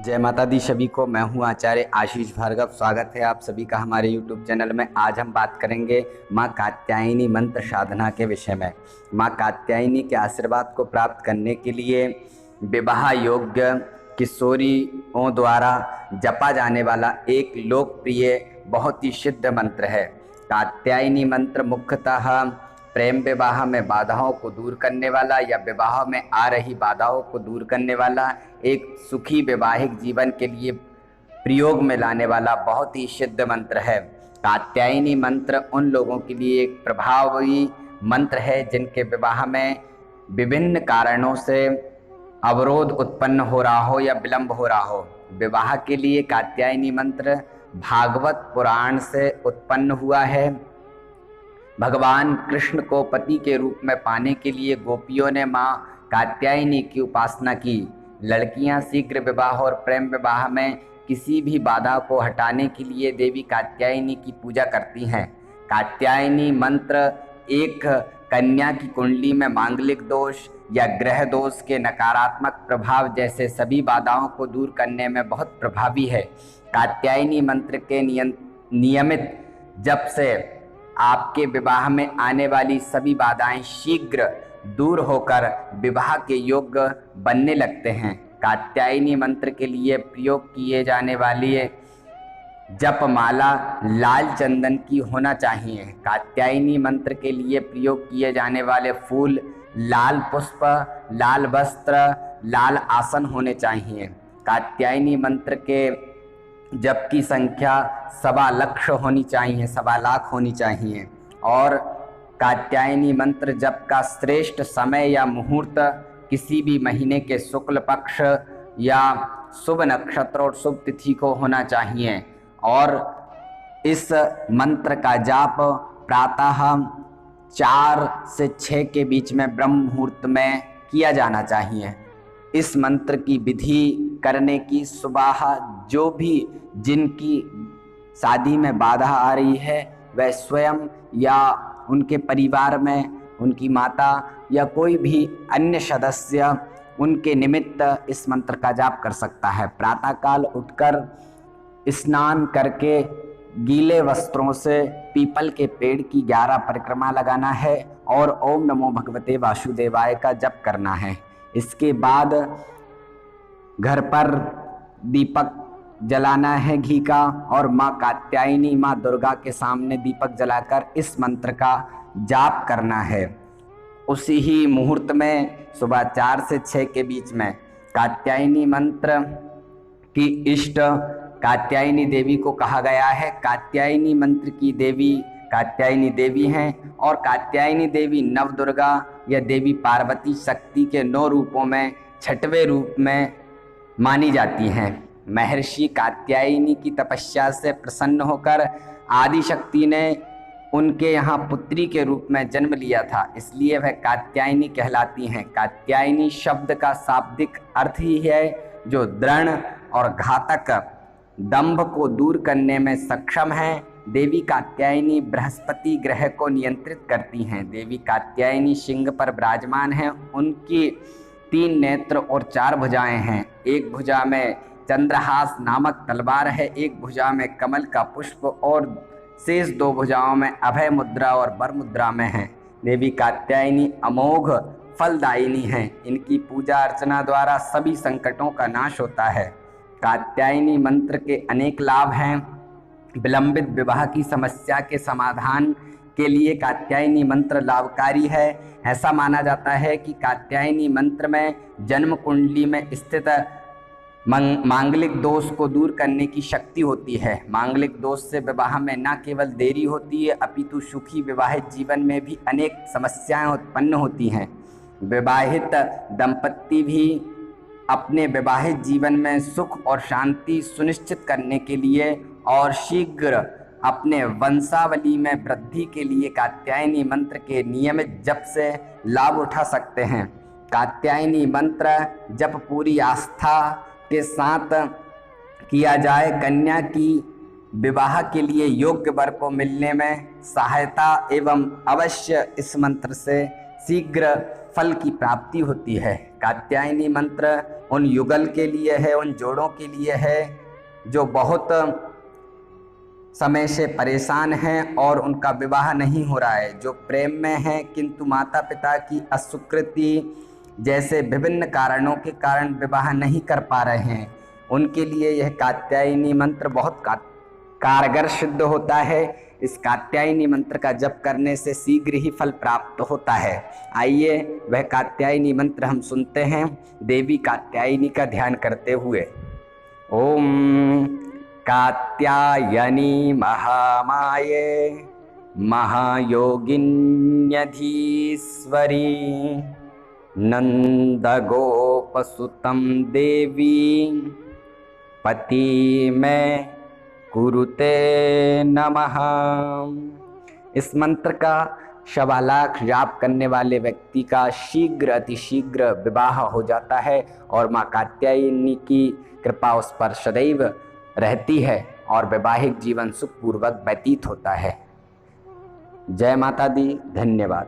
जय माता दी सभी को। मैं हूं आचार्य आशीष भार्गव। स्वागत है आप सभी का हमारे YouTube चैनल में। आज हम बात करेंगे माँ कात्यायनी मंत्र साधना के विषय में। माँ कात्यायनी के आशीर्वाद को प्राप्त करने के लिए विवाह योग्य किशोरियों द्वारा जपा जाने वाला एक लोकप्रिय बहुत ही सिद्ध मंत्र है। कात्यायनी मंत्र मुख्यतः प्रेम विवाह में बाधाओं को दूर करने वाला या विवाह में आ रही बाधाओं को दूर करने वाला, एक सुखी वैवाहिक जीवन के लिए प्रयोग में लाने वाला बहुत ही सिद्ध मंत्र है। कात्यायनी मंत्र उन लोगों के लिए एक प्रभावी मंत्र है जिनके विवाह में विभिन्न कारणों से अवरोध उत्पन्न हो रहा हो या विलंब हो रहा हो। विवाह के लिए कात्यायनी मंत्र भागवत पुराण से उत्पन्न हुआ है। भगवान कृष्ण को पति के रूप में पाने के लिए गोपियों ने माँ कात्यायनी की उपासना की। लड़कियां शीघ्र विवाह और प्रेम विवाह में किसी भी बाधा को हटाने के लिए देवी कात्यायनी की पूजा करती हैं। कात्यायनी मंत्र एक कन्या की कुंडली में मांगलिक दोष या ग्रह दोष के नकारात्मक प्रभाव जैसे सभी बाधाओं को दूर करने में बहुत प्रभावी है। कात्यायनी मंत्र के नियमित जप से आपके विवाह में आने वाली सभी बाधाएं शीघ्र दूर होकर विवाह के योग्य बनने लगते हैं। कात्यायनी मंत्र के लिए प्रयोग किए जाने वाली जपमाला लाल चंदन की होना चाहिए। कात्यायनी मंत्र के लिए प्रयोग किए जाने वाले फूल लाल पुष्प, लाल वस्त्र, लाल आसन होने चाहिए। कात्यायनी मंत्र के जप की संख्या 1.25 लाख होनी चाहिए, 1.25 लाख होनी चाहिए। और कात्यायनी मंत्र जप का श्रेष्ठ समय या मुहूर्त किसी भी महीने के शुक्ल पक्ष या शुभ नक्षत्र और शुभ तिथि को होना चाहिए। और इस मंत्र का जाप प्रातः 4 से 6 के बीच में ब्रह्म मुहूर्त में किया जाना चाहिए। इस मंत्र की विधि करने की सुबह जो भी जिनकी शादी में बाधा आ रही है वह स्वयं या उनके परिवार में उनकी माता या कोई भी अन्य सदस्य उनके निमित्त इस मंत्र का जाप कर सकता है। प्रातःकाल उठकर स्नान करके गीले वस्त्रों से पीपल के पेड़ की 11 परिक्रमा लगाना है और ओम नमो भगवते वासुदेवाय का जप करना है। इसके बाद घर पर दीपक जलाना है घी का और माँ कात्यायनी माँ दुर्गा के सामने दीपक जलाकर इस मंत्र का जाप करना है। उसी ही मुहूर्त में सुबह 4 से 6 के बीच में कात्यायनी मंत्र की इष्ट कात्यायनी देवी को कहा गया है। कात्यायनी मंत्र की देवी कात्यायनी देवी हैं और कात्यायनी देवी नव दुर्गा या देवी पार्वती शक्ति के 9 रूपों में 6वें रूप में मानी जाती हैं। महर्षि कात्यायनी की तपस्या से प्रसन्न होकर आदि शक्ति ने उनके यहाँ पुत्री के रूप में जन्म लिया था, इसलिए वह कात्यायनी कहलाती हैं। कात्यायनी शब्द का शाब्दिक अर्थ ही है जो दृढ़ और घातक दंभ को दूर करने में सक्षम है। देवी कात्यायनी बृहस्पति ग्रह को नियंत्रित करती हैं। देवी कात्यायनी सिंह पर विराजमान हैं। उनकी 3 नेत्र और 4 भुजाएं हैं। एक भुजा में चंद्रहास नामक तलवार है, एक भुजा में कमल का पुष्प और शेष 2 भुजाओं में अभय मुद्रा और वर मुद्रा में है। देवी कात्यायनी अमोघ फलदायिनी हैं। इनकी पूजा अर्चना द्वारा सभी संकटों का नाश होता है। कात्यायनी मंत्र के अनेक लाभ हैं। विलंबित विवाह की समस्या के समाधान के लिए कात्यायनी मंत्र लाभकारी है। ऐसा माना जाता है कि कात्यायनी मंत्र में जन्म कुंडली में स्थित मांगलिक दोष को दूर करने की शक्ति होती है। मांगलिक दोष से विवाह में न केवल देरी होती है अपितु सुखी विवाहित जीवन में भी अनेक समस्याएं उत्पन्न होती हैं। विवाहित दंपत्ति भी अपने विवाहित जीवन में सुख और शांति सुनिश्चित करने के लिए और शीघ्र अपने वंशावली में वृद्धि के लिए कात्यायनी मंत्र के नियमित जप से लाभ उठा सकते हैं। कात्यायनी मंत्र जप पूरी आस्था के साथ किया जाए कन्या की विवाह के लिए योग्य वर को मिलने में सहायता एवं अवश्य इस मंत्र से शीघ्र फल की प्राप्ति होती है। कात्यायनी मंत्र उन युगल के लिए है, उन जोड़ों के लिए है जो बहुत समय से परेशान हैं और उनका विवाह नहीं हो रहा है, जो प्रेम में हैं किंतु माता पिता की अस्वीकृति जैसे विभिन्न कारणों के कारण विवाह नहीं कर पा रहे हैं, उनके लिए यह कात्यायनी मंत्र बहुत कारगर सिद्ध होता है। इस कात्यायनी मंत्र का जप करने से शीघ्र ही फल प्राप्त होता है। आइए वह कात्यायनी मंत्र हम सुनते हैं देवी कात्यायनी का ध्यान करते हुए। ओम कात्यायनी महामाये महायोगिन्यधीश्वरी नंदगोपसुतं देवी पति में कुरुते नमः। इस मंत्र का 1.25 लाख जाप करने वाले व्यक्ति का शीघ्र अतिशीघ्र विवाह हो जाता है और माँ कात्यायनी की कृपा उस पर सदैव रहती है और वैवाहिक जीवन सुखपूर्वक व्यतीत होता है। जय माता दी। धन्यवाद।